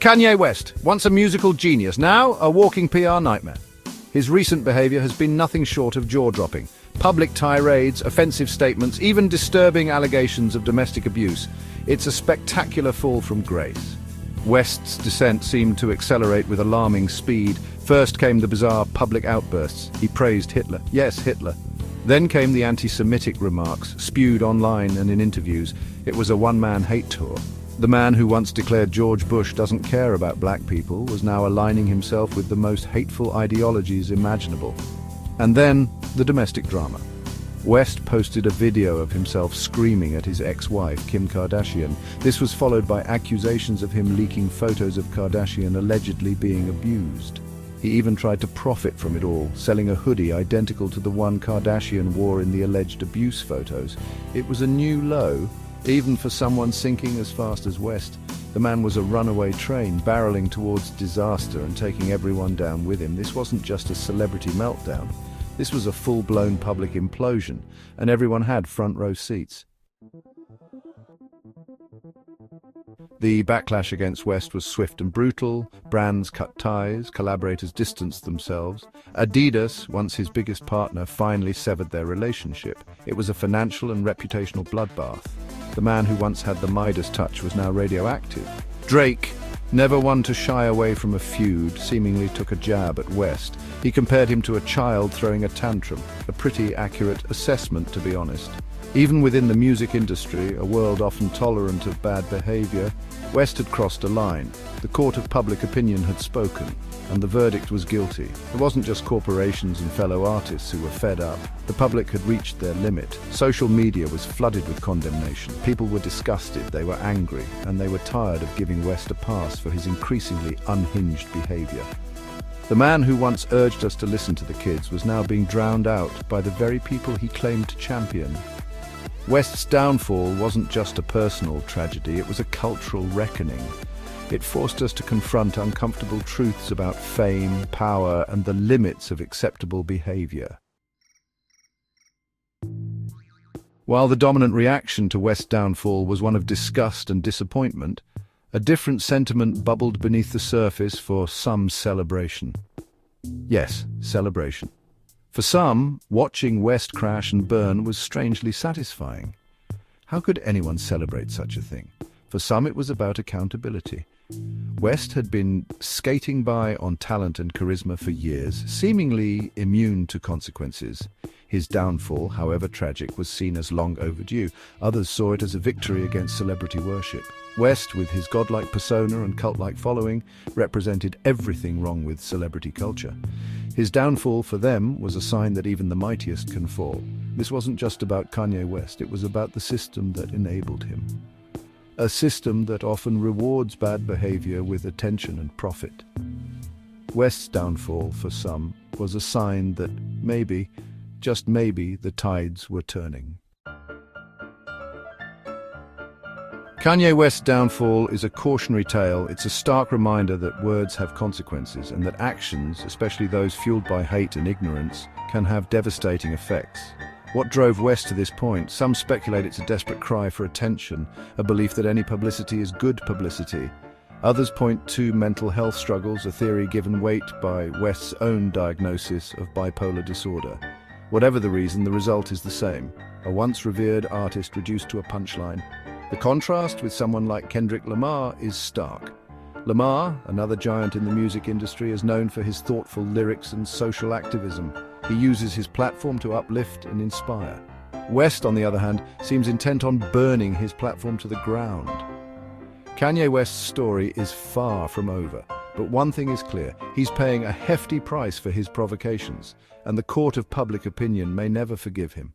Kanye West, once a musical genius, now a walking PR nightmare. His recent behavior has been nothing short of jaw-dropping. Public tirades, offensive statements, even disturbing allegations of domestic abuse. It's a spectacular fall from grace. West's descent seemed to accelerate with alarming speed. First came the bizarre public outbursts. He praised Hitler. Yes, Hitler. Then came the anti-Semitic remarks, spewed online and in interviews. It was a one-man hate tour. The man who once declared George Bush doesn't care about black people was now aligning himself with the most hateful ideologies imaginable. And then, the domestic drama. West posted a video of himself screaming at his ex-wife, Kim Kardashian. This was followed by accusations of him leaking photos of Kardashian allegedly being abused. He even tried to profit from it all, selling a hoodie identical to the one Kardashian wore in the alleged abuse photos. It was a new low, even for someone sinking as fast as West. The man was a runaway train, barreling towards disaster and taking everyone down with him. This wasn't just a celebrity meltdown. This was a full-blown public implosion, and everyone had front-row seats. The backlash against West was swift and brutal. Brands cut ties, collaborators distanced themselves. Adidas, once his biggest partner, finally severed their relationship. It was a financial and reputational bloodbath. The man who once had the Midas touch was now radioactive. Drake, never one to shy away from a feud, seemingly took a jab at West. He compared him to a child throwing a tantrum, a pretty accurate assessment, to be honest. Even within the music industry, a world often tolerant of bad behavior, West had crossed a line. The court of public opinion had spoken, and the verdict was guilty. It wasn't just corporations and fellow artists who were fed up. The public had reached their limit. Social media was flooded with condemnation. People were disgusted, they were angry, and they were tired of giving West a pass for his increasingly unhinged behavior. The man who once urged us to listen to the kids was now being drowned out by the very people he claimed to champion. West's downfall wasn't just a personal tragedy, it was a cultural reckoning. It forced us to confront uncomfortable truths about fame, power, and the limits of acceptable behavior. While the dominant reaction to West's downfall was one of disgust and disappointment, a different sentiment bubbled beneath the surface for some celebration. Yes, celebration. For some, watching West crash and burn was strangely satisfying. How could anyone celebrate such a thing? For some, it was about accountability. West had been skating by on talent and charisma for years, seemingly immune to consequences. His downfall, however tragic, was seen as long overdue. Others saw it as a victory against celebrity worship. West, with his godlike persona and cult-like following, represented everything wrong with celebrity culture. His downfall for them was a sign that even the mightiest can fall. This wasn't just about Kanye West, it was about the system that enabled him. A system that often rewards bad behavior with attention and profit. West's downfall, for some, was a sign that maybe, just maybe, the tides were turning. Kanye West's downfall is a cautionary tale. It's a stark reminder that words have consequences and that actions, especially those fueled by hate and ignorance, can have devastating effects. What drove West to this point? Some speculate it's a desperate cry for attention, a belief that any publicity is good publicity. Others point to mental health struggles, a theory given weight by West's own diagnosis of bipolar disorder. Whatever the reason, the result is the same. A once revered artist reduced to a punchline. The contrast with someone like Kendrick Lamar is stark. Lamar, another giant in the music industry, is known for his thoughtful lyrics and social activism. He uses his platform to uplift and inspire. West, on the other hand, seems intent on burning his platform to the ground. Kanye West's story is far from over, but one thing is clear: he's paying a hefty price for his provocations, and the court of public opinion may never forgive him.